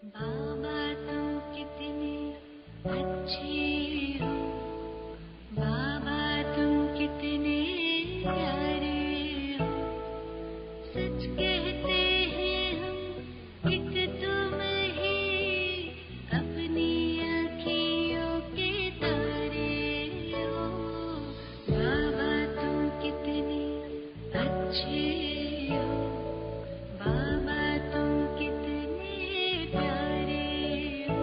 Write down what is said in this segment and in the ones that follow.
बाबा तुम कितने अच्छे हो, बाबा तुम कितने प्यारे हो। सच कहते हैं हम एक तुम ही अपनी आँखियों के तारे हो। बाबा तुम कितने अच्छे हो, बाबा तुम कितने प्यारे हो।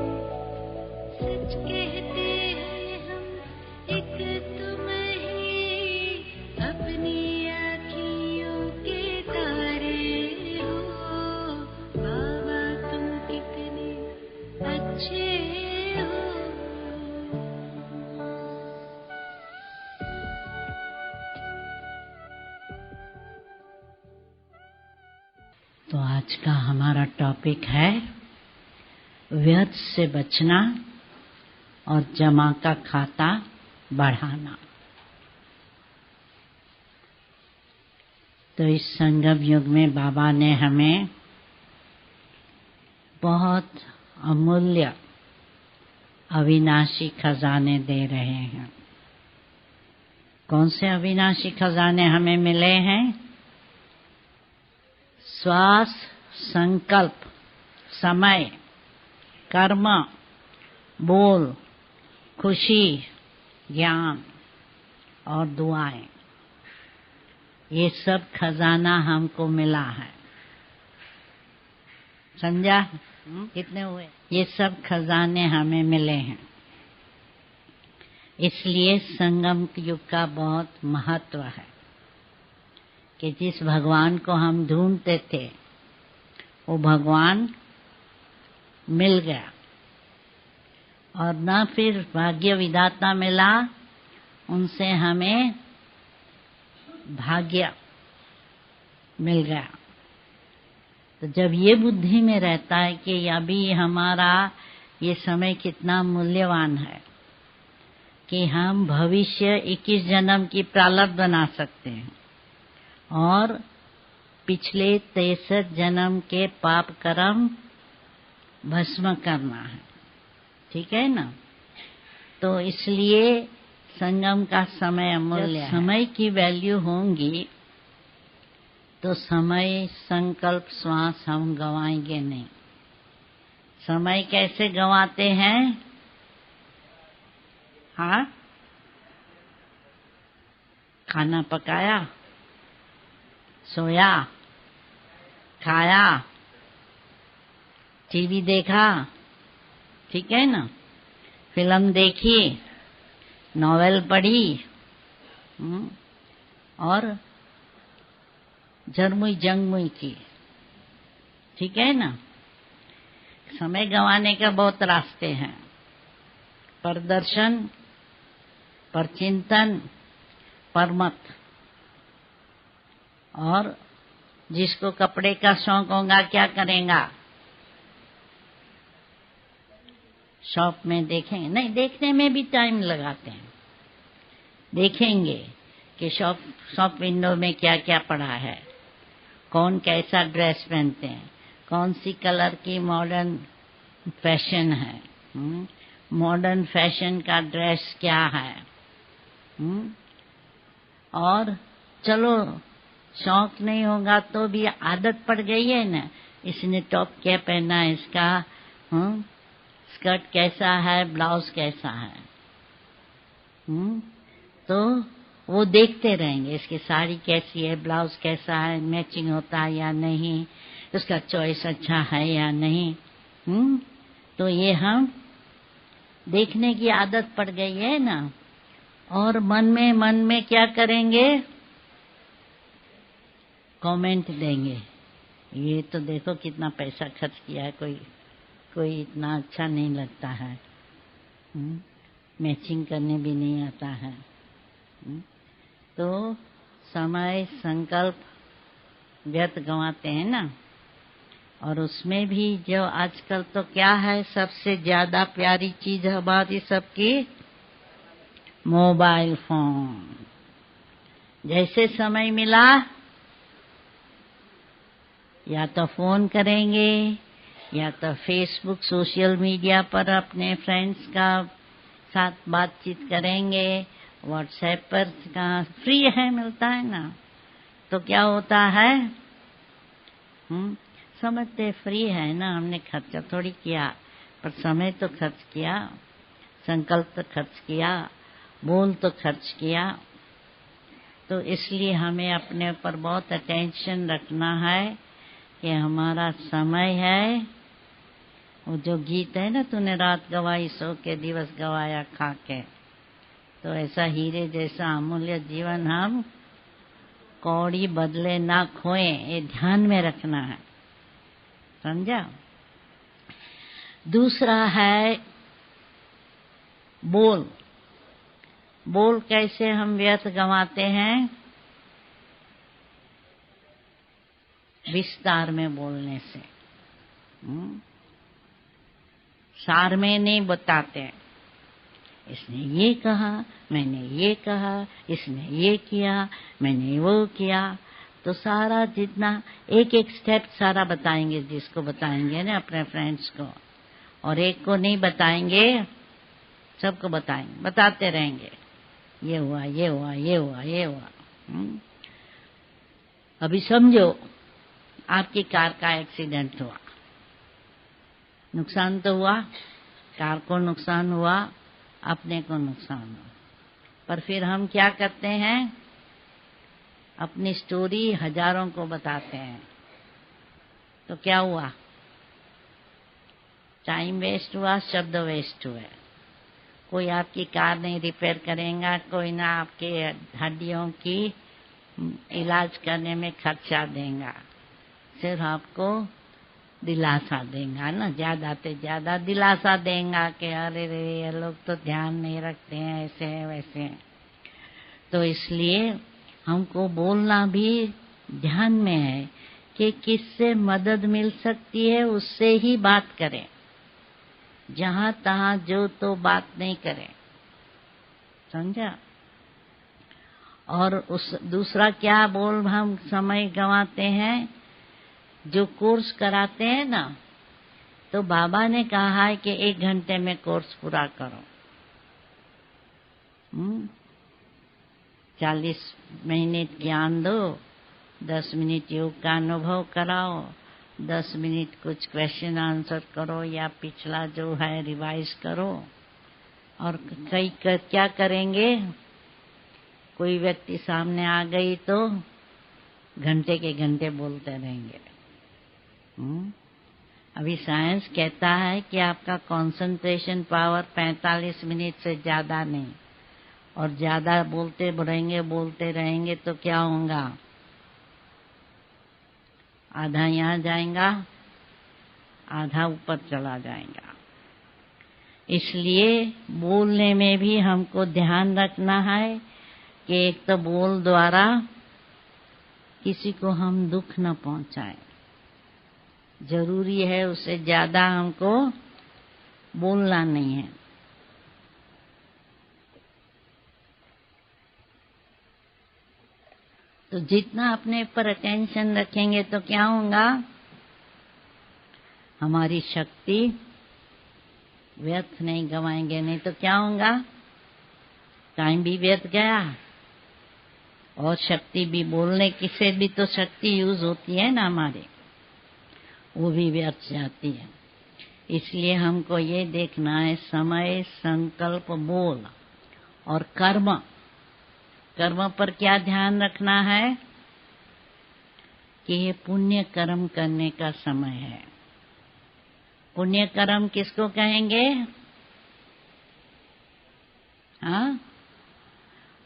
सच कहते हैं हम एक तुम ही अपनी आँखियों के तारे हो। बाबा तुम कितने अच्छे हो। तो आज का हमारा टॉपिक है व्यर्थ से बचना और जमा का खाता बढ़ाना। तो इस संगम युग में बाबा ने हमें बहुत अमूल्य अविनाशी खजाने दे रहे हैं। कौन से अविनाशी खजाने हमें मिले हैं? श्वास, संकल्प, समय, कर्म, बोल, खुशी, ज्ञान और दुआएं। ये सब खजाना हमको मिला है। समझा? कितने हुए? ये सब खजाने हमें मिले हैं। इसलिए संगम युग का बहुत महत्व है कि जिस भगवान को हम ढूंढते थे वो भगवान मिल गया, और न फिर भाग्य विधाता मिला, उनसे हमें भाग्य मिल गया। तो जब ये बुद्धि में रहता है कि अभी हमारा ये समय कितना मूल्यवान है कि हम भविष्य 21 जन्म की प्रारब्ध बना सकते हैं और पिछले 63 जन्म के पाप कर्म भस्म करना है। ठीक है ना? तो इसलिए संगम का समय अमूल्य है। समय की वैल्यू होंगी तो समय, संकल्प, श्वास हम गवाएंगे नहीं। समय कैसे गवाते हैं? हाँ, खाना पकाया, सोया, खाया, टीवी देखा, ठीक है ना, फिल्म देखी, नॉवेल पढ़ी, और जरमुई जंगमुई की। ठीक है ना? समय गंवाने का बहुत रास्ते हैं। परदर्शन, परचिंतन, परमत। और जिसको कपड़े का शौक होगा क्या करेगा? शॉप में देखेंगे, नहीं, देखने में भी टाइम लगाते हैं। देखेंगे कि शॉप विंडो में क्या क्या पड़ा है, कौन कैसा ड्रेस पहनते हैं, कौन सी कलर की मॉडर्न फैशन है, मॉडर्न फैशन का ड्रेस क्या है। और चलो शौक नहीं होगा तो भी आदत पड़ गई है ना, इसने टॉप क्या पहना है, इसका स्कर्ट कैसा है, ब्लाउज कैसा है। तो वो देखते रहेंगे, इसकी साड़ी कैसी है, ब्लाउज कैसा है, मैचिंग होता है या नहीं, उसका चॉइस अच्छा है या नहीं। तो ये हम देखने की आदत पड़ गई है ना। और मन में क्या करेंगे? कमेंट देंगे, ये तो देखो कितना पैसा खर्च किया है, कोई इतना अच्छा नहीं लगता है, मैचिंग करने भी नहीं आता है। तो समय, संकल्प व्यर्थ गंवाते हैं ना। और उसमें भी जो आजकल तो क्या है, सबसे ज्यादा प्यारी चीज हमारी सबकी मोबाइल फोन। जैसे समय मिला या तो फोन करेंगे या तो फेसबुक सोशल मीडिया पर अपने फ्रेंड्स का साथ बातचीत करेंगे, व्हाट्सएप पर कहाँ फ्री है मिलता है ना, तो क्या होता है समझते फ्री है ना, हमने खर्चा थोड़ी किया, पर समय तो खर्च किया, संकल्प तो खर्च किया, बोल तो खर्च किया। तो इसलिए हमें अपने ऊपर बहुत अटेंशन रखना है कि हमारा समय है। वो जो गीत है ना, तूने रात गवाई सो के दिवस गवाया खा के, तो ऐसा हीरे जैसा अमूल्य जीवन हम कौड़ी बदले ना खोएं, ये ध्यान में रखना है, समझा। दूसरा है बोल। बोल कैसे हम व्यर्थ गंवाते हैं? विस्तार में बोलने से, सार में नहीं बताते। इसने ये कहा, मैंने ये कहा, इसने ये किया, मैंने वो किया, तो सारा जितना एक एक स्टेप सारा बताएंगे, जिसको बताएंगे ना अपने फ्रेंड्स को, और एक को नहीं बताएंगे, सबको बताएंगे, बताते रहेंगे, ये हुआ, ये हुआ, ये हुआ, ये हुआ। अभी समझो आपकी कार का एक्सीडेंट हुआ, नुकसान तो हुआ, कार को नुकसान हुआ, अपने को नुकसान हुआ, पर फिर हम क्या करते हैं, अपनी स्टोरी हजारों को बताते हैं, तो क्या हुआ, टाइम वेस्ट हुआ, शब्द वेस्ट हुए। कोई आपकी कार नहीं रिपेयर करेगा, कोई ना आपके हड्डियों की इलाज करने में खर्चा देगा, सिर्फ आपको दिलासा देगा ना, ज्यादा से ज्यादा दिलासा देगा कि अरे रे ये लोग तो ध्यान नहीं रखते हैं, ऐसे हैं वैसे हैं। तो इसलिए हमको बोलना भी ध्यान में है कि किससे मदद मिल सकती है, उससे ही बात करें, जहां तहां जो तो बात नहीं करें, समझा। और उस दूसरा क्या बोल हम समय गंवाते हैं, जो कोर्स कराते हैं ना, तो बाबा ने कहा है कि 1 घंटे में कोर्स पूरा करो। 40 मिनट ज्ञान दो, 10 मिनट योग का अनुभव कराओ, 10 मिनट कुछ क्वेश्चन आंसर करो, या पिछला जो है रिवाइज करो। और क्या करेंगे, कोई व्यक्ति सामने आ गई तो घंटे के घंटे बोलते रहेंगे। अभी साइंस कहता है कि आपका कंसंट्रेशन पावर 45 मिनट से ज्यादा नहीं, और ज्यादा बोलते रहेंगे तो क्या होगा, आधा यहाँ जाएगा, आधा ऊपर चला जाएगा। इसलिए बोलने में भी हमको ध्यान रखना है कि एक तो बोल द्वारा किसी को हम दुख न पहुंचाएं, जरूरी है, उससे ज्यादा हमको बोलना नहीं है। तो जितना अपने पर अटेंशन रखेंगे तो क्या होगा, हमारी शक्ति व्यर्थ नहीं गवाएंगे, नहीं तो क्या होगा, टाइम भी व्यर्थ गया, और शक्ति भी, बोलने की से भी तो शक्ति यूज होती है ना हमारे, वो भी व्यर्थ जाती है। इसलिए हमको ये देखना है, समय, संकल्प, बोल और कर्म। कर्म पर क्या ध्यान रखना है कि ये पुण्य कर्म करने का समय है। पुण्य कर्म किसको कहेंगे, हाँ,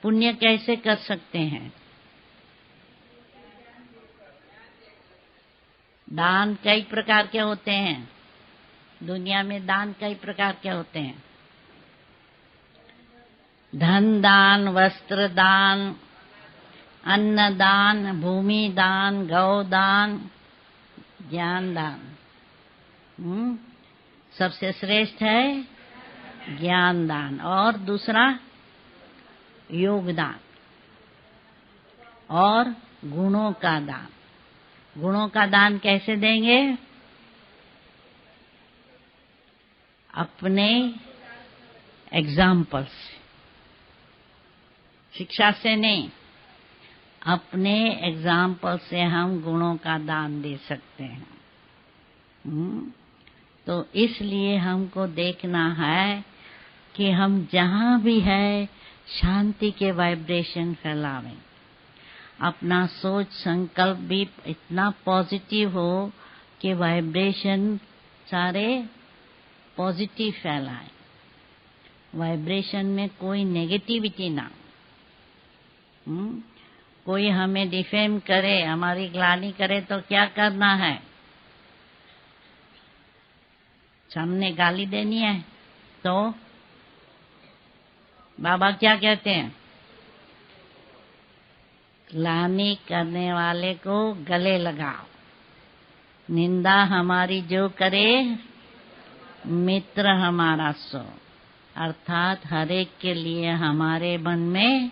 पुण्य कैसे कर सकते हैं, दान कई प्रकार के होते हैं, दुनिया में दान कई प्रकार के होते हैं, धन दान, वस्त्र दान, अन्न दान, भूमि दान, गौ दान, ज्ञान दान। सबसे श्रेष्ठ है ज्ञान दान, और दूसरा योगदान, और गुणों का दान। गुणों का दान कैसे देंगे, अपने एग्जाम्पल से, शिक्षा से नहीं, अपने एग्जाम्पल से हम गुणों का दान दे सकते हैं। तो इसलिए हमको देखना है कि हम जहां भी है शांति के वाइब्रेशन फैलावें। अपना सोच संकल्प भी इतना पॉजिटिव हो कि वाइब्रेशन सारे पॉजिटिव फैलाए, वाइब्रेशन में कोई नेगेटिविटी ना। कोई हमें डिफेम करे, हमारी ग्लानि करे तो क्या करना है? सामने गाली देनी है तो बाबा क्या कहते हैं? ग्लानि करने वाले को गले लगाओ, निंदा हमारी जो करे मित्र हमारा सो। अर्थात हर एक के लिए हमारे मन में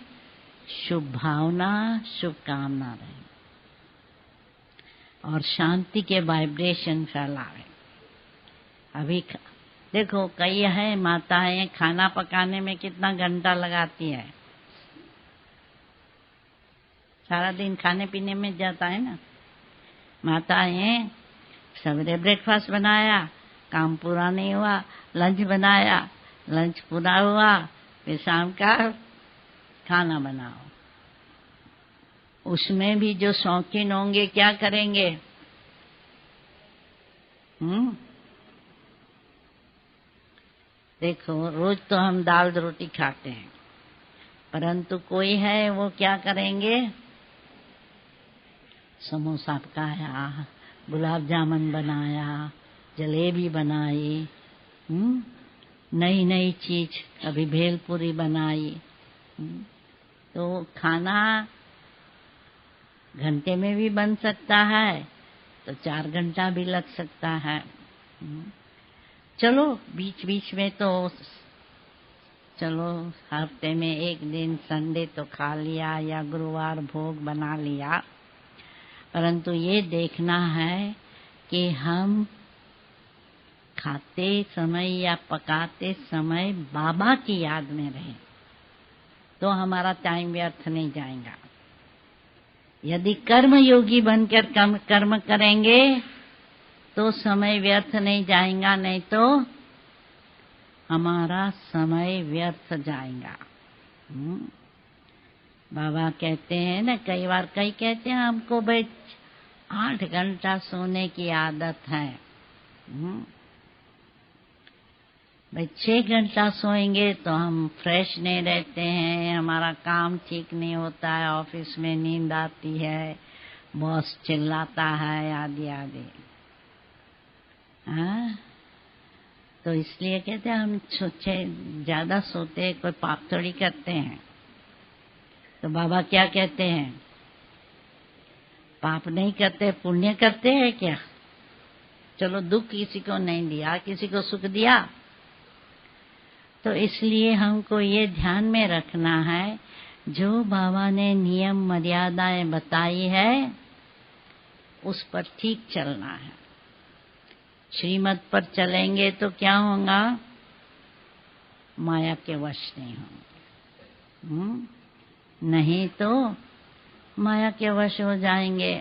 शुभ भावना, शुभकामना रहे और शांति के वाइब्रेशन फैलावे। अभी देखो, कई है माताएं खाना पकाने में कितना घंटा लगाती है, सारा दिन खाने पीने में जाता है ना। माताएं सवेरे ब्रेकफास्ट बनाया, काम पूरा नहीं हुआ, लंच बनाया, लंच पूरा हुआ, फिर शाम का खाना बनाओ। उसमें भी जो शौकीन होंगे क्या करेंगे? देखो, रोज तो हम दाल रोटी खाते हैं, परंतु कोई है वो क्या करेंगे? समोसा पकाया, गुलाब जामुन बनाया, जलेबी बनाई, नई नई चीज, कभी भेलपूरी बनाई। तो खाना घंटे में भी बन सकता है, तो 4 घंटा भी लग सकता है। चलो बीच बीच में तो चलो हफ्ते में एक दिन संडे तो खा लिया या गुरुवार भोग बना लिया, परंतु ये देखना है कि हम खाते समय या पकाते समय बाबा की याद में रहें, तो हमारा टाइम व्यर्थ नहीं जाएगा। यदि कर्म योगी बनकर कर्म करेंगे तो समय व्यर्थ नहीं जाएगा, नहीं तो हमारा समय व्यर्थ जाएगा। बाबा कहते हैं ना, कई बार कई कहते हैं हमको भाई 8 घंटा सोने की आदत है। भाई 6 घंटा सोएंगे तो हम फ्रेश नहीं रहते हैं, हमारा काम ठीक नहीं होता है, ऑफिस में नींद आती है, बॉस चिल्लाता है, आदि आदि। तो इसलिए कहते हैं हम ज्यादा सोते कोई पाप थोड़ी करते हैं। तो बाबा क्या कहते हैं? पाप नहीं करते, पुण्य करते हैं क्या? चलो दुख किसी को नहीं दिया, किसी को सुख दिया। तो इसलिए हमको ये ध्यान में रखना है, जो बाबा ने नियम मर्यादाएं बताई है उस पर ठीक चलना है। श्रीमत पर चलेंगे तो क्या होगा? माया के वश नहीं होंगे, नहीं तो माया के वश हो जाएंगे।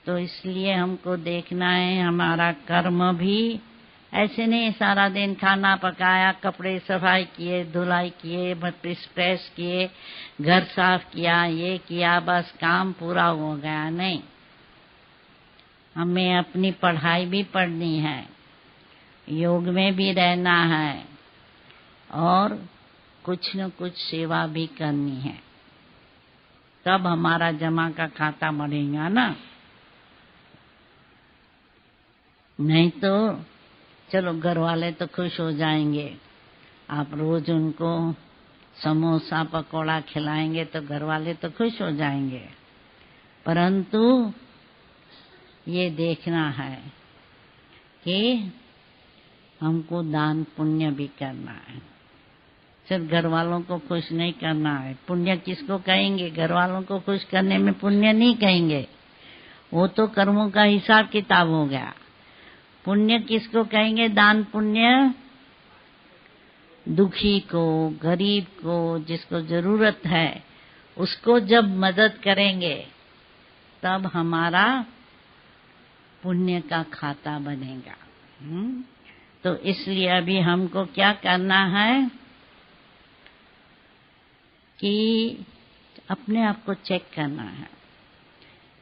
तो इसलिए हमको देखना है हमारा कर्म भी ऐसे नहीं सारा दिन खाना पकाया, कपड़े सफाई किए, धुलाई किए, प्रेस किए, घर साफ किया, ये किया, बस काम पूरा हो गया। नहीं, हमें अपनी पढ़ाई भी पढ़नी है, योग में भी रहना है और कुछ न कुछ सेवा भी करनी है, तब हमारा जमा का खाता बढ़ेगा ना। नहीं तो चलो घर वाले तो खुश हो जाएंगे, आप रोज उनको समोसा पकौड़ा खिलाएंगे तो घर वाले तो खुश हो जाएंगे, परंतु ये देखना है कि हमको दान पुण्य भी करना है। सिर्फ घर वालों को खुश नहीं करना है। पुण्य किसको कहेंगे? घर वालों को खुश करने में पुण्य नहीं कहेंगे, वो तो कर्मों का हिसाब किताब हो गया। पुण्य किसको कहेंगे? दान पुण्य दुखी को, गरीब को, जिसको जरूरत है उसको जब मदद करेंगे तब हमारा पुण्य का खाता बनेगा। तो इसलिए अभी हमको क्या करना है कि अपने आप को चेक करना है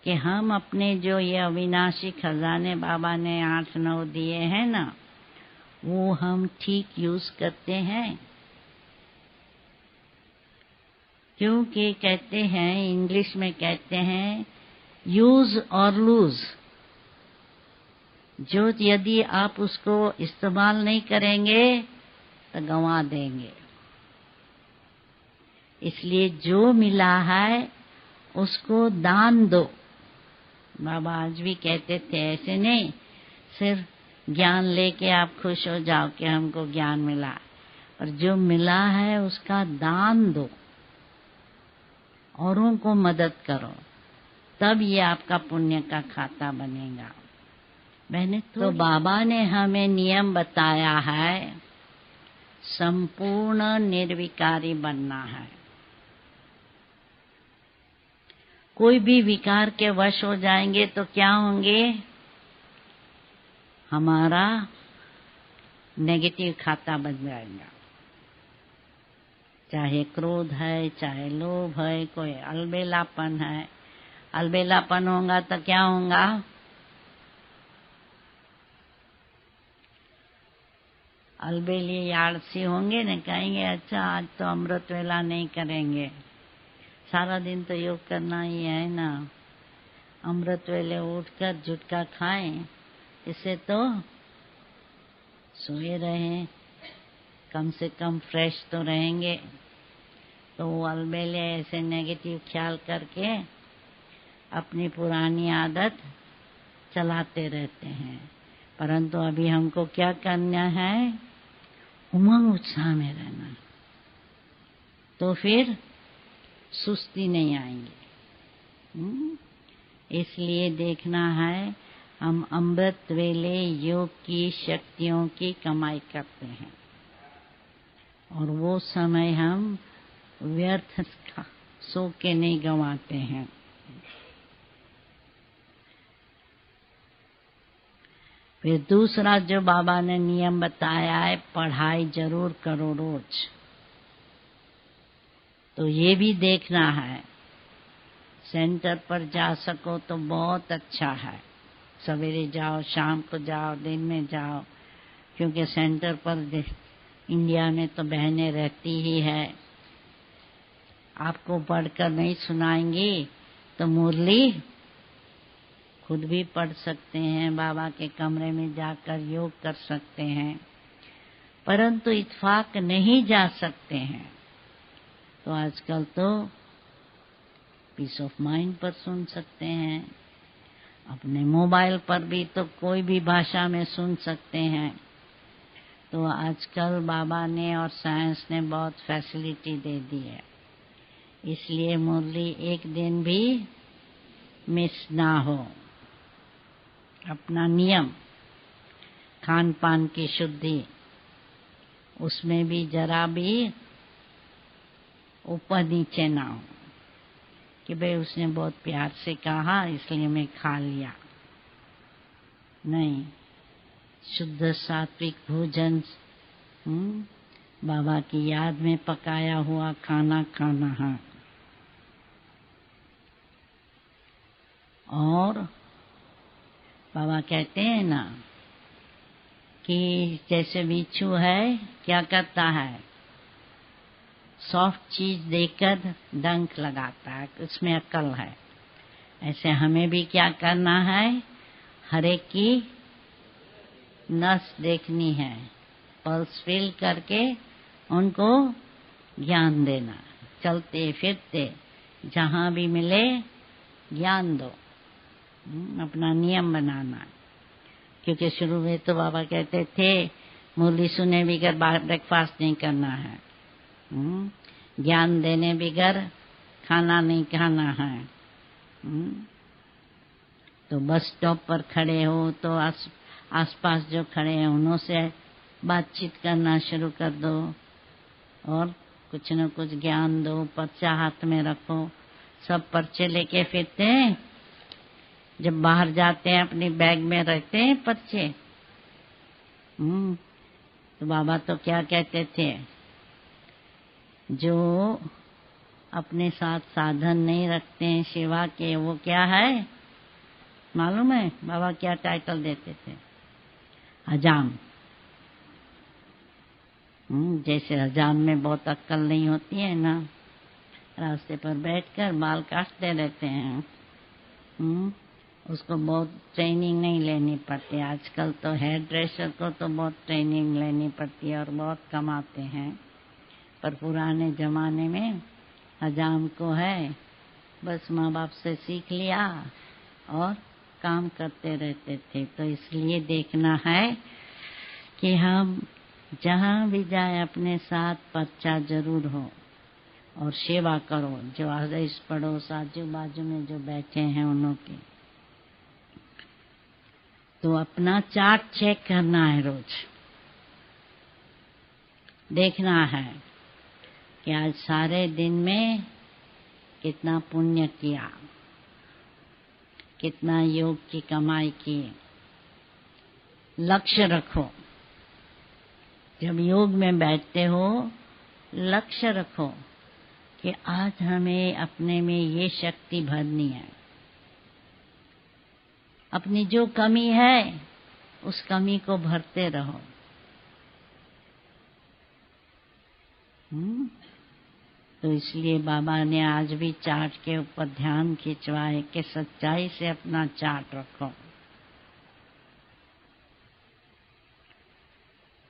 कि हम अपने जो ये अविनाशी खजाने बाबा ने 8-9 दिए हैं ना, वो हम ठीक यूज करते हैं। क्योंकि कहते हैं, इंग्लिश में कहते हैं यूज और लूज। जो यदि आप उसको इस्तेमाल नहीं करेंगे तो गंवा देंगे। इसलिए जो मिला है उसको दान दो। बाबा आज भी कहते थे, ऐसे नहीं सिर्फ ज्ञान लेके आप खुश हो जाओ कि हमको ज्ञान मिला, और जो मिला है उसका दान दो, औरों को मदद करो, तब ये आपका पुण्य का खाता बनेगा। बहने तो बाबा ने हमें नियम बताया है, संपूर्ण निर्विकारी बनना है। कोई भी विकार के वश हो जाएंगे तो क्या होंगे? हमारा नेगेटिव खाता बन जाएगा। चाहे क्रोध है, चाहे लोभ है, कोई अलबेलापन है। अलबेलापन होगा तो क्या होगा? अलबेली आलसी होंगे न, कहेंगे अच्छा आज तो अमृत वेला नहीं करेंगे, सारा दिन तो योग करना ही है ना, अमृत वेले उठकर जुटका खाएं, इससे तो सोए रहें, कम से कम फ्रेश तो रहेंगे। तो वो अलबेले ऐसे नेगेटिव ख्याल करके अपनी पुरानी आदत चलाते रहते हैं। परंतु अभी हमको क्या करना है? उमंग उत्साह में रहना, तो फिर सुस्ती नहीं आएंगे। इसलिए देखना है हम अमृत वेले योग की शक्तियों की कमाई करते हैं, और वो समय हम व्यर्थ सो के नहीं गंवाते हैं। फिर दूसरा जो बाबा ने नियम बताया है, पढ़ाई जरूर करो रोज। तो ये भी देखना है, सेंटर पर जा सको तो बहुत अच्छा है। सवेरे जाओ, शाम को जाओ, दिन में जाओ, क्योंकि सेंटर पर इंडिया में तो बहनें रहती ही है। आपको पढ़कर नहीं सुनाएंगी तो मुरली खुद भी पढ़ सकते हैं, बाबा के कमरे में जाकर योग कर सकते हैं। परंतु इत्फाक नहीं जा सकते हैं तो आजकल तो पीस ऑफ माइंड पर सुन सकते हैं, अपने मोबाइल पर भी तो कोई भी भाषा में सुन सकते हैं। तो आजकल बाबा ने और साइंस ने बहुत फैसिलिटी दे दी है, इसलिए मुरली एक दिन भी मिस ना हो। अपना नियम, खान पान की शुद्धि, उसमें भी जरा भी ऊपर नीचे ना हो कि भाई उसने बहुत प्यार से कहा इसलिए मैं खा लिया। नहीं, शुद्ध सात्विक भोजन, बाबा की याद में पकाया हुआ खाना खाना है। और बाबा कहते हैं ना कि जैसे बिच्छू है, क्या करता है? सॉफ्ट चीज देकर डंक लगाता है, उसमें अक्ल है। ऐसे हमें भी क्या करना है? हर एक की नस देखनी है, पल्स फील करके उनको ज्ञान देना। चलते फिरते जहां भी मिले ज्ञान दो, अपना नियम बनाना। क्योंकि शुरू में तो बाबा कहते थे मुरली सुने बिगर ब्रेकफास्ट नहीं करना है, ज्ञान देने बिगर खाना नहीं खाना है। तो बस स्टॉप पर खड़े हो तो आसपास जो खड़े हैं उन्हों से बातचीत करना शुरू कर दो और कुछ न कुछ ज्ञान दो। पर्चा हाथ में रखो। सब पर्चे लेके फिरते हैं, जब बाहर जाते हैं अपनी बैग में रहते हैं पर्चे। तो बाबा तो क्या कहते थे, जो अपने साथ साधन नहीं रखते हैं सेवा के, वो क्या है मालूम है? बाबा क्या टाइटल देते थे? हजाम। जैसे हजाम में बहुत अक्कल नहीं होती है ना, रास्ते पर बैठकर बाल काटते रहते हैं। उसको बहुत ट्रेनिंग नहीं लेनी पड़ती। आजकल तो हेयर ड्रेसर को तो बहुत ट्रेनिंग लेनी पड़ती है और बहुत कमाते हैं, पर पुराने जमाने में हजाम को है बस माँ बाप से सीख लिया और काम करते रहते थे। तो इसलिए देखना है कि हम जहाँ भी जाए अपने साथ पर्चा जरूर हो और सेवा करो। जो अड़ोस पड़ोस आजू बाजू में जो बैठे हैं उन्हों की, तो अपना चार्ट चेक करना है। रोज देखना है कि आज सारे दिन में कितना पुण्य किया, कितना योग की कमाई की। लक्ष्य रखो। जब योग में बैठते हो लक्ष्य रखो कि आज हमें अपने में ये शक्ति भरनी है। अपनी जो कमी है उस कमी को भरते रहो। तो इसलिए बाबा ने आज भी चार्ट के ऊपर ध्यान खिंचवाए कि सच्चाई से अपना चार्ट रखो,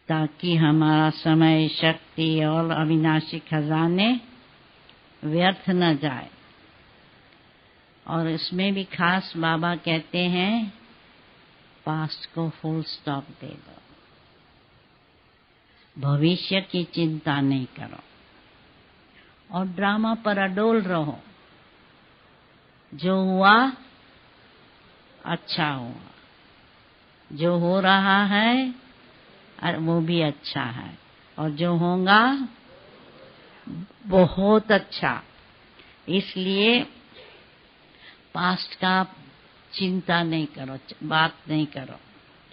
ताकि हमारा समय, शक्ति और अविनाशी खजाने व्यर्थ न जाए। और इसमें भी खास बाबा कहते हैं पास्ट को फुल स्टॉप दे दो, भविष्य की चिंता नहीं करो और ड्रामा पर अडोल रहो। जो हुआ अच्छा हुआ, जो हो रहा है वो भी अच्छा है, और जो होगा बहुत अच्छा। इसलिए पास्ट का चिंता नहीं करो, बात नहीं करो।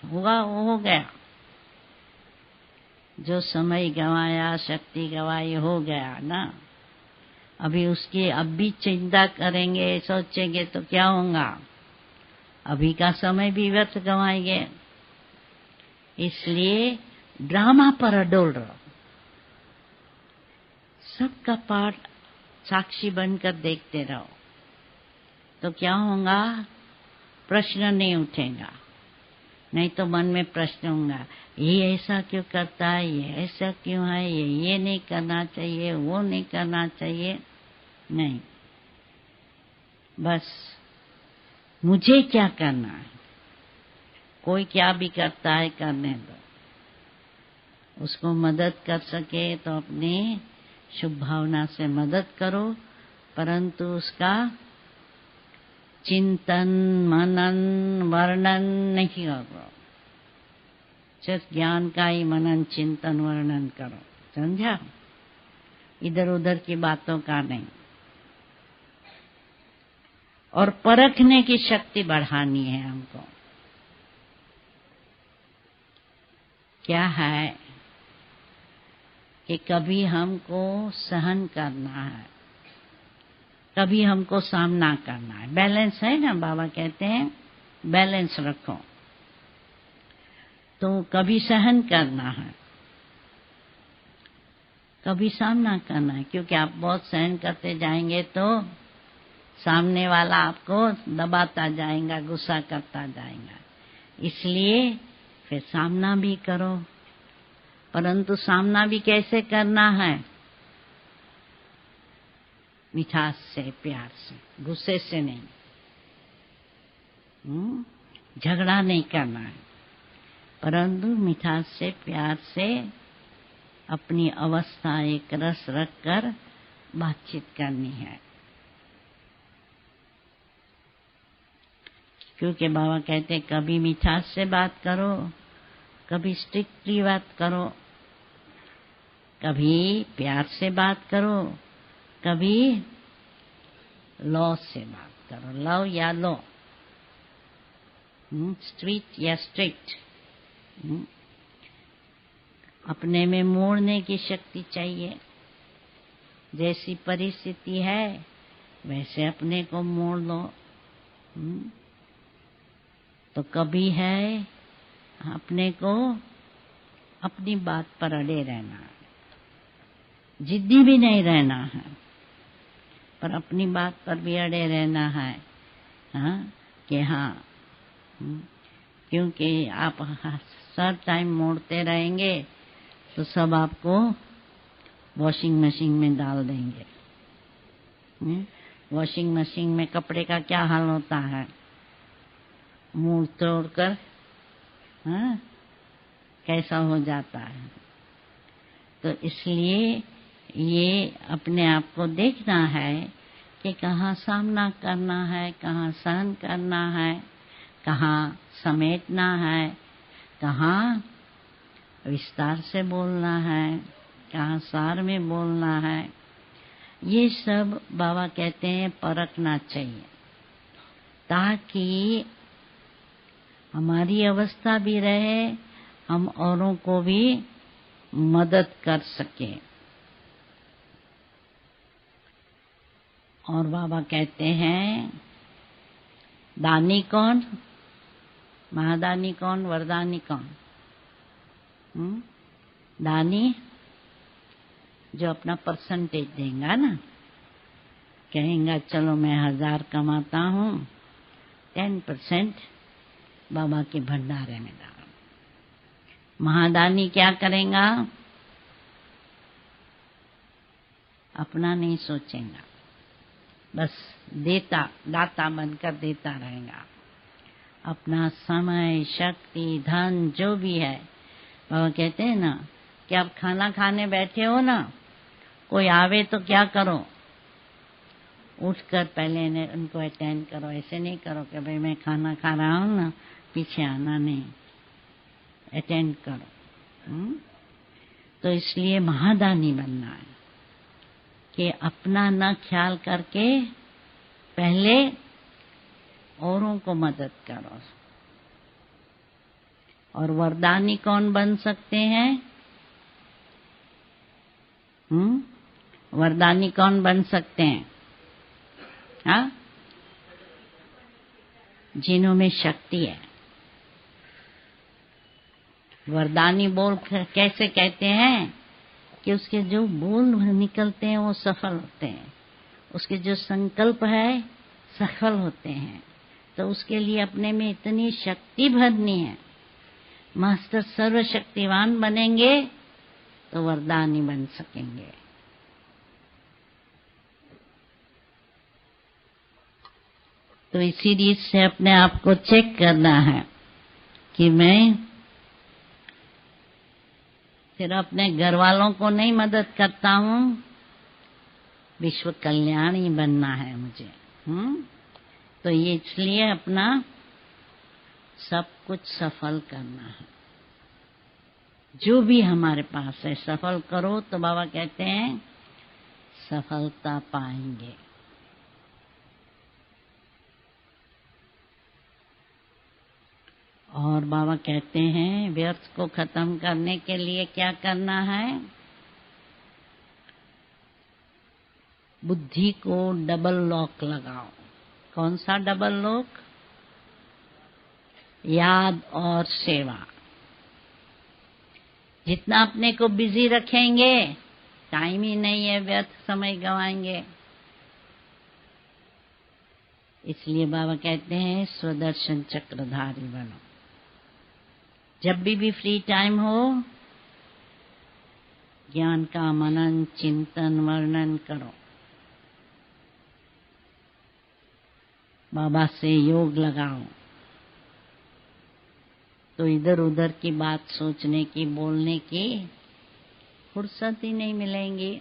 होगा वो हो गया। जो समय गंवाया, शक्ति गंवाई, हो गया ना। अभी उसकी अब भी चिंता करेंगे, सोचेंगे तो क्या होगा? अभी का समय भी व्यर्थ गंवाएंगे। इसलिए ड्रामा पर अडोल रहो। सबका पाठ साक्षी बनकर देखते रहो, तो क्या होगा? प्रश्न नहीं उठेगा। नहीं तो मन में प्रश्न होगा, ये ऐसा क्यों करता है, ये ऐसा क्यों है, ये नहीं करना चाहिए, वो नहीं करना चाहिए। नहीं, बस मुझे क्या करना है। कोई क्या भी करता है करने दो। उसको मदद कर सके तो अपनी शुभ भावना से मदद करो, परंतु उसका चिंतन, मनन, वर्णन नहीं करो। सिर्फ ज्ञान का ही मनन, चिंतन, वर्णन करो। समझा? इधर उधर की बातों का नहीं। और परखने की शक्ति बढ़ानी है हमको। क्या है कि कभी हमको सहन करना है, कभी हमको सामना करना है। बैलेंस है ना, बाबा कहते हैं बैलेंस रखो। तो कभी सहन करना है, कभी सामना करना है, क्योंकि आप बहुत सहन करते जाएंगे तो सामने वाला आपको दबाता जाएगा, गुस्सा करता जाएगा। इसलिए फिर सामना भी करो, परंतु सामना भी कैसे करना है? मिठास से, प्यार से, गुस्से से नहीं। झगड़ा नहीं करना है, परंतु मिठास से, प्यार से अपनी अवस्था एक रस रखकर बातचीत करनी है। क्योंकि बाबा कहते कभी मिठास से बात करो, कभी स्ट्रिक्टली बात करो, कभी प्यार से बात करो, कभी लॉ से बात करो, लव या लॉ, स्ट्रीट या स्ट्रिक्ट। अपने में मोड़ने की शक्ति चाहिए। जैसी परिस्थिति है वैसे अपने को मोड़ लो। तो कभी है अपने को अपनी बात पर अड़े रहना है, जिद्दी भी नहीं रहना है, पर अपनी बात पर भी अड़े रहना है। हाँ कि हाँ, क्योंकि आप हर टाइम मोड़ते रहेंगे तो सब आपको वॉशिंग मशीन में डाल देंगे। वॉशिंग मशीन में कपड़े का क्या हाल होता है, मोड़ तोड़ कर कैसा हो जाता है। तो इसलिए ये अपने आप को देखना है कि कहाँ सामना करना है, कहाँ सहन करना है, कहाँ समेटना है, कहाँ विस्तार से बोलना है, कहाँ सार में बोलना है। ये सब बाबा कहते हैं परखना चाहिए, ताकि हमारी अवस्था भी रहे, हम औरों को भी मदद कर सके। और बाबा कहते हैं दानी कौन, महादानी कौन, वरदानी कौन? दानी जो अपना परसेंटेज देगा ना, कहेगा चलो मैं 1000 कमाता हूँ, 10% बाबा के भंडारे में डालो। महादानी क्या करेगा? अपना नहीं सोचेगा, बस दाता बनकर देता रहेगा। अपना समय, शक्ति, धन जो भी है, बाबा कहते हैं ना कि आप खाना खाने बैठे हो ना, कोई आवे तो क्या करो, उठकर पहले उनको अटेंड करो। ऐसे नहीं करो कि भाई मैं खाना खा रहा हूँ ना, पीछे आना नहीं, अटेंड करो। तो इसलिए महादानी बनना है कि अपना न ख्याल करके पहले औरों को मदद करो। और वरदानी कौन बन सकते हैं? वरदानी कौन बन सकते हैं? हाँ, जिन्हों में शक्ति है। वरदानी बोल कैसे कहते हैं कि उसके जो बोल निकलते हैं वो सफल होते हैं, उसके जो संकल्प है सफल होते हैं। तो उसके लिए अपने में इतनी शक्ति भरनी है। मास्टर सर्वशक्तिवान बनेंगे तो वरदानी बन सकेंगे। तो इसी रीत से अपने आप को चेक करना है कि मैं सिर्फ अपने घर वालों को नहीं मदद करता हूँ, विश्व कल्याणी बनना है मुझे। तो ये इसलिए अपना सब कुछ सफल करना है, जो भी हमारे पास है सफल करो। तो बाबा कहते हैं सफलता पाएंगे। और बाबा कहते हैं व्यर्थ को खत्म करने के लिए क्या करना है? बुद्धि को डबल लॉक लगाओ। कौन सा डबल लॉक? याद और सेवा। जितना अपने को बिजी रखेंगे, टाइम ही नहीं है, व्यर्थ समय गवाएंगे। इसलिए बाबा कहते हैं स्वदर्शन चक्रधारी बनो। जब भी फ्री टाइम हो, ज्ञान का मनन, चिंतन, वर्णन करो। बाबा से योग लगाओ, तो इधर उधर की बात सोचने की, बोलने की फुर्सत ही नहीं मिलेंगी।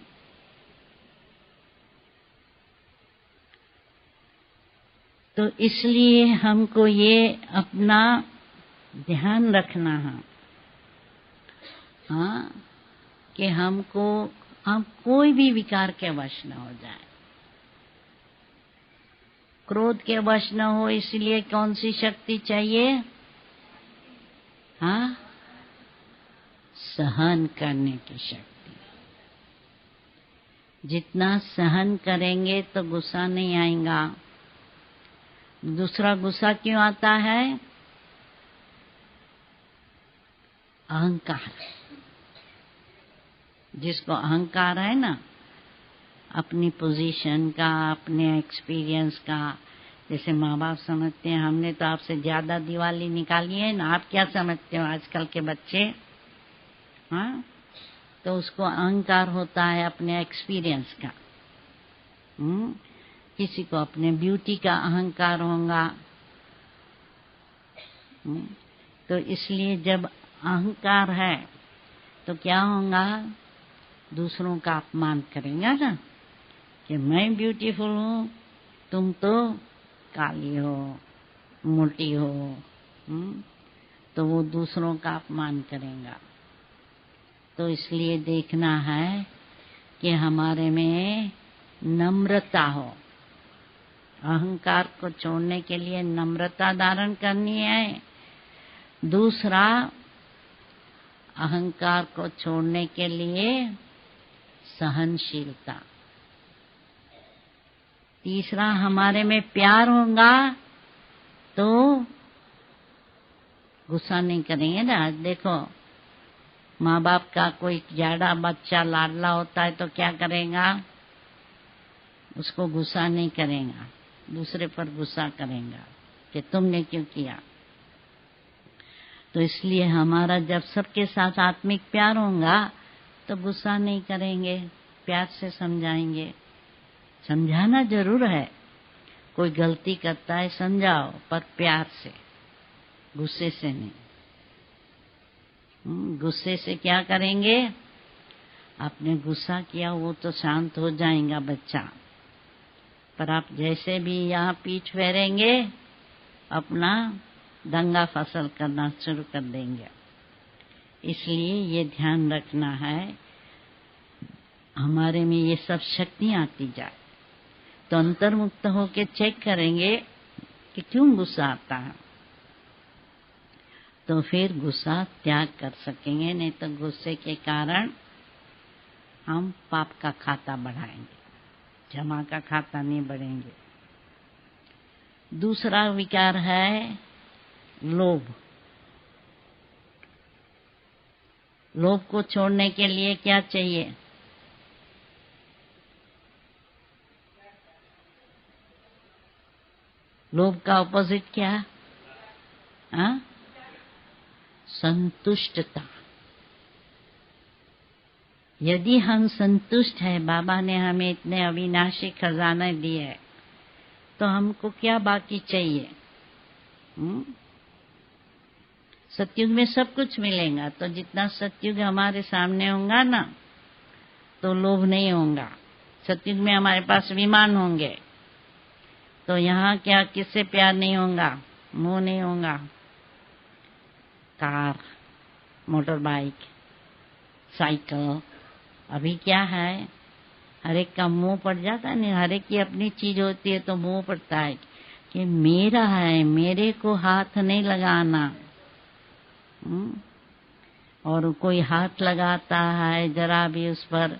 तो इसलिए हमको ये अपना ध्यान रखना है, हाँ, कि हम कोई भी विकार के वश न हो जाए, क्रोध के वश न हो। इसलिए कौन सी शक्ति चाहिए? हाँ, सहन करने की शक्ति। जितना सहन करेंगे तो गुस्सा नहीं आएगा। दूसरा गुस्सा क्यों आता है? अहंकार। जिसको अहंकार है ना, अपनी पोजीशन का, अपने एक्सपीरियंस का, जैसे माँ बाप समझते हैं हमने तो आपसे ज्यादा दिवाली निकाली है ना, आप क्या समझते हो आजकल के बच्चे? हाँ, तो उसको अहंकार होता है अपने एक्सपीरियंस का। किसी को अपने ब्यूटी का अहंकार होगा। तो इसलिए जब अहंकार है तो क्या होगा? दूसरों का अपमान करेंगे ना, कि मैं ब्यूटीफुल हूँ, तुम तो काली हो, मोटी हो। तो वो दूसरों का अपमान करेगा। तो इसलिए देखना है कि हमारे में नम्रता हो। अहंकार को छोड़ने के लिए नम्रता धारण करनी है। दूसरा, अहंकार को छोड़ने के लिए सहनशीलता। तीसरा, हमारे में प्यार होगा तो गुस्सा नहीं करेंगे ना। देखो, माँ बाप का कोई जाड़ा बच्चा लाडला होता है तो क्या करेगा? उसको गुस्सा नहीं करेगा, दूसरे पर गुस्सा करेगा कि तुमने क्यों किया। तो इसलिए हमारा जब सबके साथ आत्मिक प्यार होगा तो गुस्सा नहीं करेंगे, प्यार से समझाएंगे। समझाना जरूर है, कोई गलती करता है समझाओ, पर प्यार से, गुस्से से नहीं। गुस्से से क्या करेंगे? आपने गुस्सा किया वो तो शांत हो जाएगा बच्चा, पर आप जैसे भी यहाँ पीठ फेरेंगे अपना दंगा फसल करना शुरू कर देंगे। इसलिए ये ध्यान रखना है हमारे में ये सब शक्तियाँ आती जाए। तो अंतर्मुक्त होके चेक करेंगे कि क्यों गुस्सा आता है, तो फिर गुस्सा त्याग कर सकेंगे। नहीं तो गुस्से के कारण हम पाप का खाता बढ़ाएंगे, क्षमा का खाता नहीं बढ़ेंगे। दूसरा विकार है लोभ। लोभ को छोड़ने के लिए क्या चाहिए? लोभ का ऑपोजिट क्या? हाँ? संतुष्टता। यदि हम संतुष्ट हैं, बाबा ने हमें इतने अविनाशी खजाने दिए, तो हमको क्या बाकी चाहिए? सतयुग में सब कुछ मिलेगा। तो जितना सतयुग हमारे सामने होगा ना, तो लोभ नहीं होगा। सतयुग में हमारे पास विमान होंगे, तो यहाँ क्या किससे प्यार नहीं होगा? मोह नहीं होगा। कार, मोटर बाइक, साइकिल, अभी क्या है, हर एक का मोह पड़ जाता है। नहीं, हर एक की अपनी चीज होती है तो मोह पड़ता है कि मेरा है, मेरे को हाथ नहीं लगाना। और कोई हाथ लगाता है जरा भी उस पर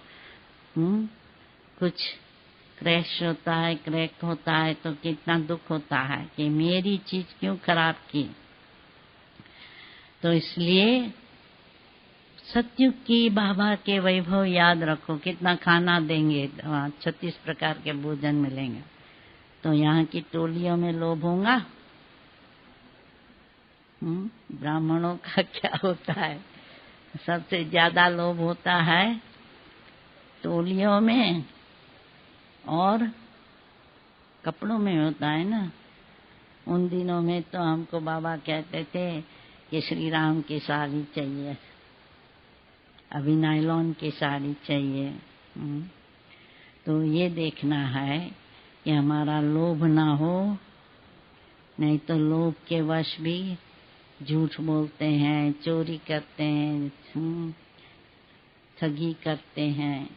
कुछ क्रैश होता है, क्रैक होता है, तो कितना दुख होता है कि मेरी चीज क्यों खराब की। तो इसलिए सतयुग की बाबा के वैभव याद रखो। कितना खाना देंगे, 36 प्रकार के भोजन मिलेंगे। तो यहाँ की टोलियों में लोभ होगा? ब्राह्मणों का क्या होता है? सबसे ज्यादा लोभ होता है टोलियों में और कपड़ों में होता है ना। उन दिनों में तो हमको बाबा कहते थे कि श्री राम की साड़ी चाहिए, अभी नायलॉन की साड़ी चाहिए। तो ये देखना है कि हमारा लोभ ना हो नहीं तो लोभ के वश भी झूठ बोलते हैं, चोरी करते हैं, ठगी करते हैं।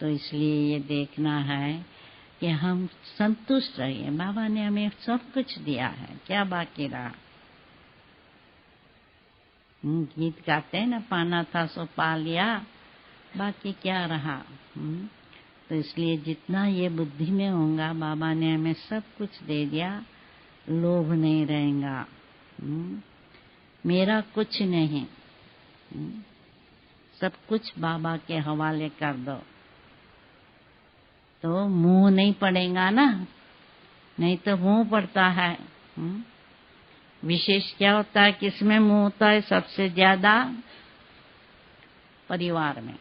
तो इसलिए ये देखना है कि हम संतुष्ट रहिए। बाबा ने हमें सब कुछ दिया है, क्या बाकी रहा। गीत गाते हैं ना, पाना था सो पा लिया, बाकी क्या रहा। तो इसलिए जितना ये बुद्धि में होगा, बाबा ने हमें सब कुछ दे दिया, लोभ नहीं रहेगा। मेरा कुछ नहीं, सब कुछ बाबा के हवाले कर दो, तो मुंह नहीं पड़ेगा ना। नहीं तो मुंह पड़ता है। विशेष क्या होता है, किसमें मुंह होता है सबसे ज्यादा? परिवार में,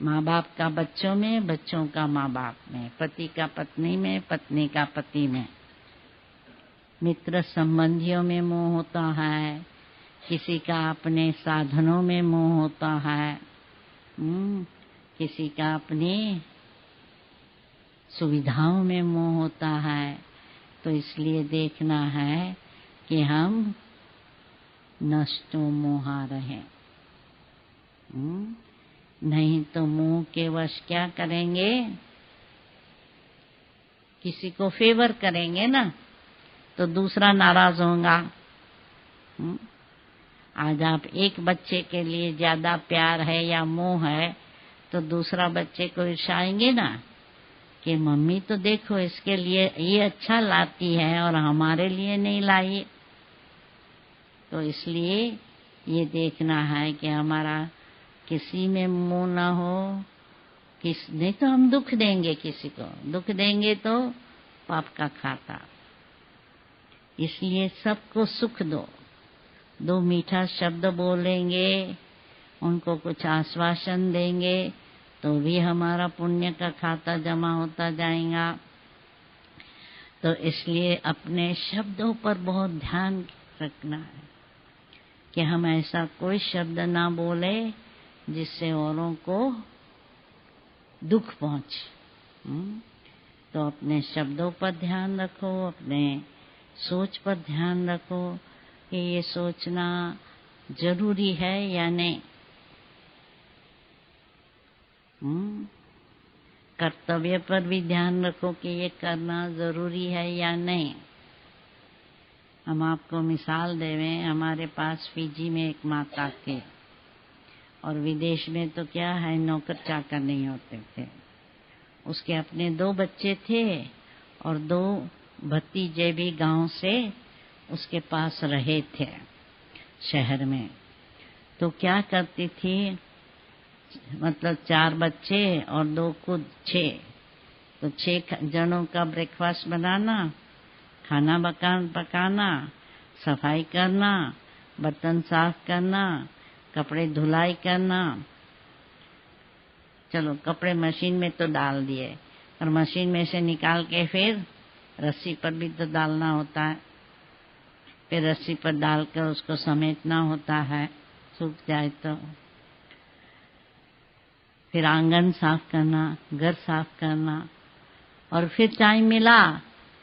माँ बाप का बच्चों में, बच्चों का माँ बाप में, पति का पत्नी में, पत्नी का पति में, मित्र संबंधियों में मोह होता है, किसी का अपने साधनों में मोह होता है, किसी का अपनी सुविधाओं में मोह होता है। तो इसलिए देखना है कि हम नष्टो मोहा रहें। नहीं तो मोह के वश क्या करेंगे, किसी को फेवर करेंगे ना, तो दूसरा नाराज होगा। आज आप एक बच्चे के लिए ज्यादा प्यार है या मोह है, तो दूसरा बच्चे को ईर्ष्याएंगे ना कि मम्मी तो देखो इसके लिए ये अच्छा लाती है और हमारे लिए नहीं लाई। तो इसलिए ये देखना है कि हमारा किसी में मोह न हो। नहीं तो हम दुख देंगे, किसी को दुख देंगे तो पाप का खाता। इसलिए सबको सुख दो, दो मीठा शब्द बोलेंगे, उनको कुछ आश्वासन देंगे, तो भी हमारा पुण्य का खाता जमा होता जाएगा। तो इसलिए अपने शब्दों पर बहुत ध्यान रखना है कि हम ऐसा कोई शब्द ना बोले जिससे औरों को दुख पहुंचे। तो अपने शब्दों पर ध्यान रखो, अपने सोच पर ध्यान रखो कि ये सोचना जरूरी है या नहीं। कर्तव्य पर भी ध्यान रखो कि ये करना जरूरी है या नहीं। हम आपको मिसाल देवें, हमारे पास फिजी में एक माता थी, और विदेश में तो क्या है, नौकर चाकर नहीं होते थे। उसके अपने 2 बच्चे थे और 2 भतीजे भी गांव से उसके पास रहे थे शहर में। तो क्या करती थी, मतलब 4 बच्चे और 2 खुद 6, तो 6 जनों का ब्रेकफास्ट बनाना, खाना पकाना, सफाई करना, बर्तन साफ करना, कपड़े धुलाई करना। चलो कपड़े मशीन में तो डाल दिए, और मशीन में से निकाल के फिर रस्सी पर भी तो डालना होता है, फिर रस्सी पर डालकर उसको समेटना होता है, सूख जाए तो। फिर आंगन साफ करना, घर साफ करना, और फिर टाइम मिला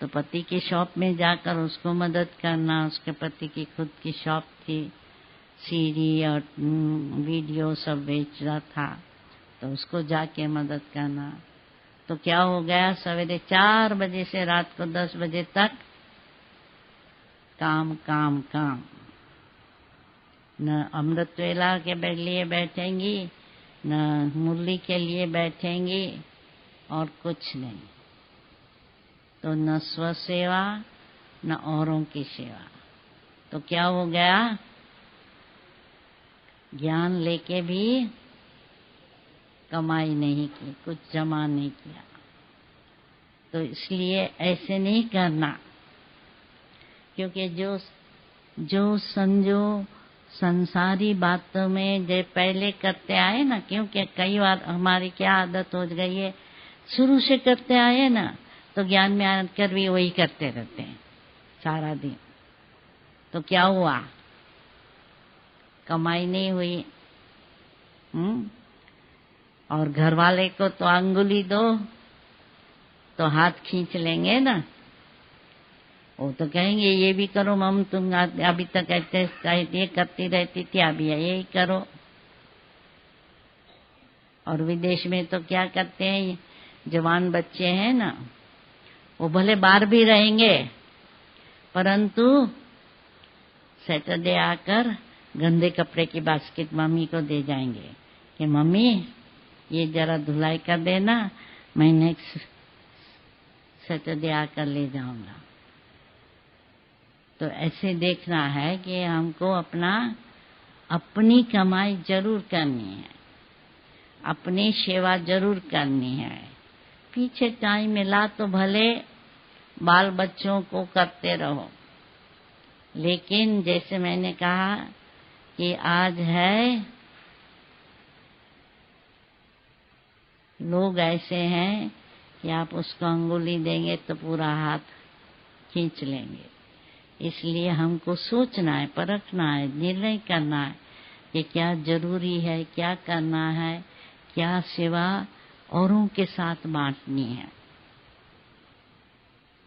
तो पति की शॉप में जाकर उसको मदद करना। उसके पति की खुद की शॉप थी, सीडी और वीडियो सब बेच रहा था, तो उसको जाके मदद करना। तो क्या हो गया, सवेरे 4 बजे से रात को 10 बजे तक काम काम काम। न अमृत वेला के लिए बैठेंगी, न मुरली के लिए बैठेंगी, और कुछ नहीं। तो न स्व सेवा न औरों की सेवा। तो क्या हो गया, ज्ञान लेके भी कमाई नहीं की, कुछ जमा नहीं किया। तो इसलिए ऐसे नहीं करना, क्योंकि जो समझो संसारी बातों में जो पहले करते आए ना, क्योंकि कई बार हमारी क्या आदत हो गई है, शुरू से करते आए ना, तो ज्ञान में आकर भी वही करते रहते हैं सारा दिन। तो क्या हुआ, कमाई नहीं हुई। और घर वाले को तो अंगुली दो तो हाथ खींच लेंगे ना, वो तो कहेंगे ये भी करो मम, तुम अभी तक ऐसे ये करती रहती थी, अभी यही करो। और विदेश में तो क्या करते हैं, जवान बच्चे हैं ना, वो भले बाहर भी रहेंगे परंतु सैटरडे आकर गंदे कपड़े की बास्केट मम्मी को दे जाएंगे कि मम्मी ये जरा धुलाई कर देना, मैं नेक्स्ट सैटरडे आकर ले जाऊंगा। तो ऐसे देखना है कि हमको अपनी कमाई जरूर करनी है, अपनी सेवा जरूर करनी है। पीछे टाइम मिला तो भले बाल बच्चों को करते रहो, लेकिन जैसे मैंने कहा कि आज है लोग ऐसे हैं कि आप उसको अंगुली देंगे तो पूरा हाथ खींच लेंगे। इसलिए हमको सोचना है, परखना है, निर्णय करना है कि क्या जरूरी है, क्या करना है, क्या सेवा औरों के साथ बांटनी है।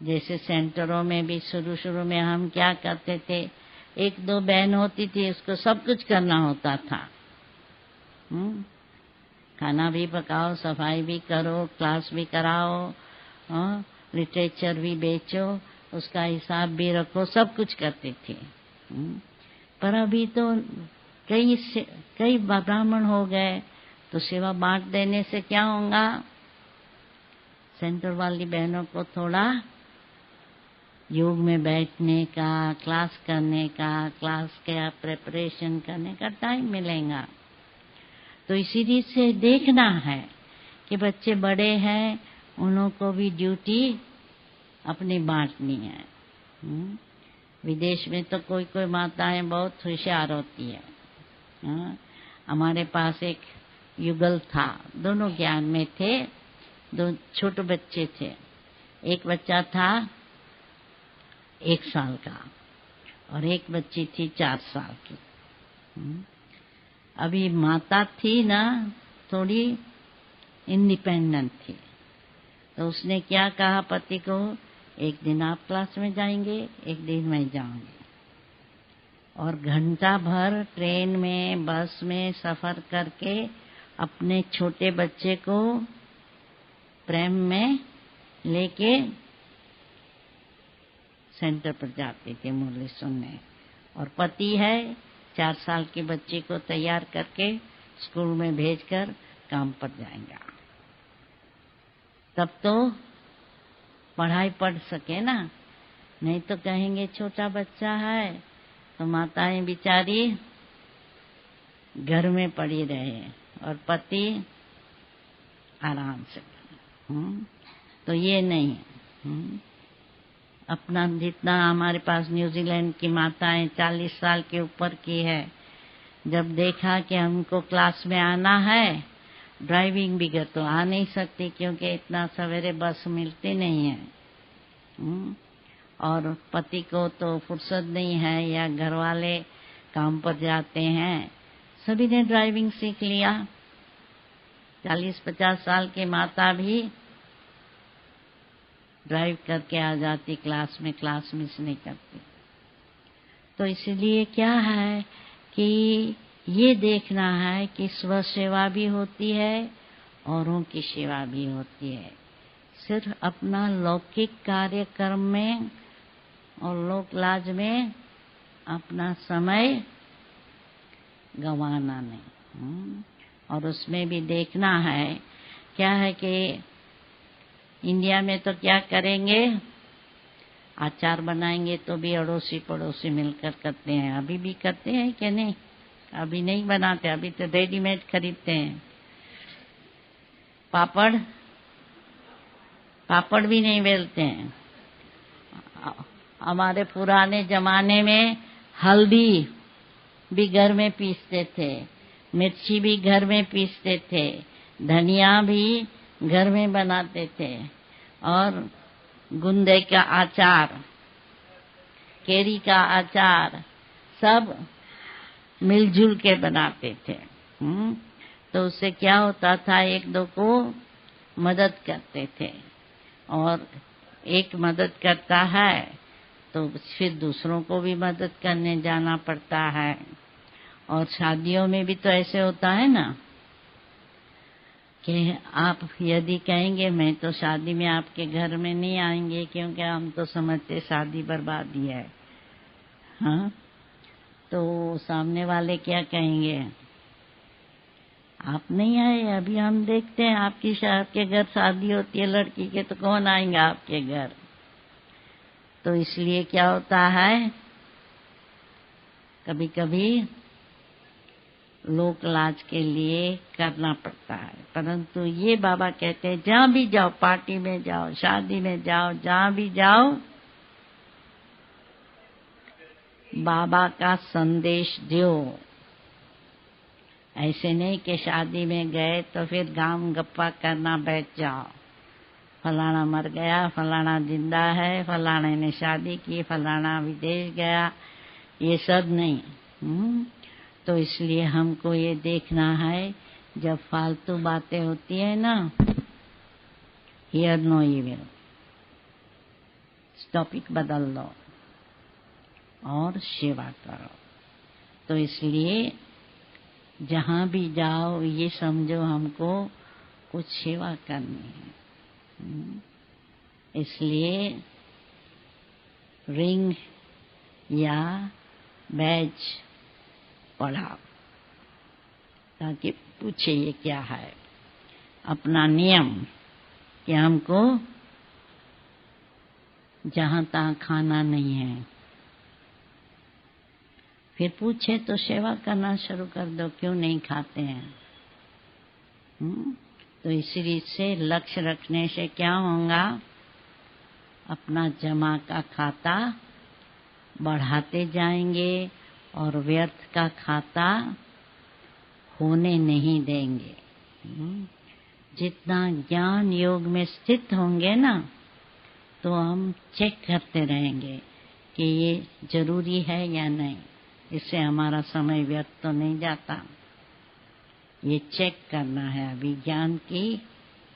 जैसे सेंटरों में भी शुरू में हम क्या करते थे, एक दो बहन होती थी उसको सब कुछ करना होता था। खाना भी पकाओ, सफाई भी करो, क्लास भी कराओ, लिटरेचर भी बेचो, उसका हिसाब भी रखो, सब कुछ करते थे। पर अभी तो कई ब्राह्मण हो गए तो सेवा बांट देने से क्या होगा, सेंटर वाली बहनों को थोड़ा योग में बैठने का, क्लास करने का, क्लास का प्रिपरेशन करने का टाइम मिलेगा। तो इसीलिए से देखना है कि बच्चे बड़े हैं, उन्हों को भी ड्यूटी अपनी बांटनी है। विदेश में तो कोई माताएं बहुत होशियार होती है। हमारे पास एक युगल था, दोनों ज्ञान में थे, दो छोटे बच्चे थे। एक बच्चा था 1 साल का और एक बच्ची थी 4 साल की। अभी माता थी ना थोड़ी इंडिपेंडेंट थी, तो उसने क्या कहा पति को, एक दिन आप क्लास में जाएंगे, एक दिन मैं जाऊंगी। और घंटा भर ट्रेन में, बस में सफर करके अपने छोटे बच्चे को प्रेम में लेके सेंटर पर जाती थी मुरली सुनने। और पति है 4 साल की बच्ची को तैयार करके स्कूल में भेजकर काम पर जाएगा। तब तो पढ़ाई पढ़ सके ना, नहीं तो कहेंगे छोटा बच्चा है तो माताएं बिचारी घर में पड़ी रहे और पति आराम से। तो ये नहीं। अपना जितना हमारे पास न्यूजीलैंड की माताएं 40 साल के ऊपर की है, जब देखा कि हमको क्लास में आना है, ड्राइविंग भी कर तो आ नहीं सकती क्योंकि इतना सवेरे बस मिलती नहीं है, और पति को तो फुर्सत नहीं है या घर वाले काम पर जाते हैं, सभी ने ड्राइविंग सीख लिया। 40-50 साल की माता भी ड्राइव करके आ जाती क्लास में, क्लास मिस नहीं करती। तो इसलिए क्या है कि ये देखना है कि स्व सेवा भी होती है, औरों की सेवा भी होती है। सिर्फ अपना लौकिक कार्यक्रम में और लोक लाज में अपना समय गंवाना नहीं। और उसमें भी देखना है क्या है कि इंडिया में तो क्या करेंगे, अचार बनाएंगे तो भी अड़ोसी पड़ोसी मिलकर करते हैं। अभी भी करते हैं कि नहीं? अभी नहीं बनाते, अभी तो रेडीमेड खरीदते हैं। पापड़ भी नहीं बेलते हैं। हमारे पुराने जमाने में हल्दी भी घर में पीसते थे, मिर्ची भी घर में पीसते थे, धनिया भी घर में बनाते थे, और गुंदे का अचार, केरी का अचार सब मिलजुल के बनाते थे। तो उससे क्या होता था, एक दो को मदद करते थे, और एक मदद करता है तो फिर दूसरों को भी मदद करने जाना पड़ता है। और शादियों में भी तो ऐसे होता है ना कि आप यदि कहेंगे मैं तो शादी में आपके घर में नहीं आएंगे क्योंकि हम तो समझते शादी बर्बादी है, हाँ, तो सामने वाले क्या कहेंगे, आप नहीं आए, अभी हम देखते हैं आपके घर शादी होती है लड़की के तो कौन आएंगे आपके घर। तो इसलिए क्या होता है, कभी कभी लोक लाज के लिए करना पड़ता है। परंतु ये बाबा कहते हैं जहां भी जाओ, पार्टी में जाओ, शादी में जाओ, जहां भी जाओ, बाबा का संदेश दो। ऐसे नहीं कि शादी में गए तो फिर गाम गप्पा करना बैठ जाओ, फलाना मर गया, फलाना जिंदा है, फलाने ने शादी की, फलाना विदेश गया, ये सब नहीं। तो इसलिए हमको ये देखना है, जब फालतू बातें होती है ना, हियर नो इविल, टॉपिक बदल दो और सेवा करो। तो इसलिए जहां भी जाओ ये समझो हमको कुछ सेवा करनी है। इसलिए रिंग या बैज पढ़ाओ ताकि पूछे ये क्या है। अपना नियम कि हमको जहां तहां खाना नहीं है, फिर पूछे तो सेवा करना शुरू कर दो, क्यों नहीं खाते हैं। तो इसी से लक्ष्य रखने से क्या होगा, अपना जमा का खाता बढ़ाते जाएंगे और व्यर्थ का खाता होने नहीं देंगे। जितना ज्ञान योग में स्थित होंगे ना, तो हम चेक करते रहेंगे कि ये जरूरी है या नहीं, इससे हमारा समय व्यर्थ तो नहीं जाता। ये चेक करना है। विज्ञान की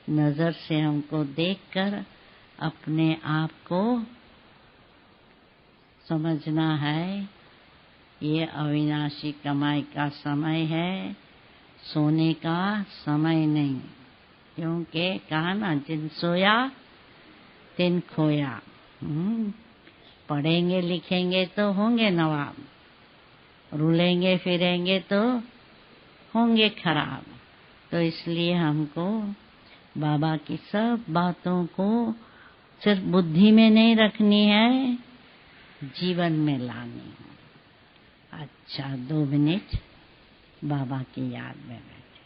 नजर से हमको देखकर अपने आप को समझना है, ये अविनाशी कमाई का समय है, सोने का समय नहीं। क्योंकि कहा ना, जिन सोया तिन खोया। पढ़ेंगे लिखेंगे तो होंगे नवाब, रुलेंगे फिरेंगे तो होंगे खराब। तो इसलिए हमको बाबा की सब बातों को सिर्फ बुद्धि में नहीं रखनी है, जीवन में लानी है। अच्छा, 2 मिनट बाबा की याद में बैठे।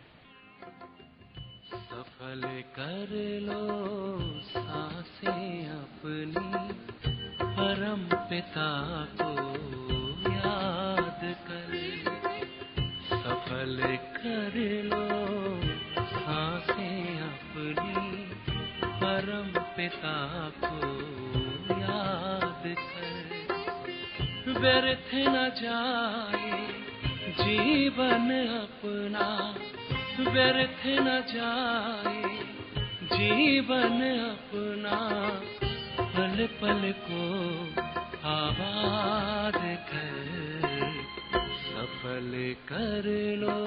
सफल कर लो सांसें अपनी, परम पिता को याद कर। सफल कर लो सांसें अपनी, परम पिता को याद कर। व्यर्थ न जाए जीवन अपना, व्यर्थ न जाए जीवन अपना, पल पल को आबाद कर। सफल कर लो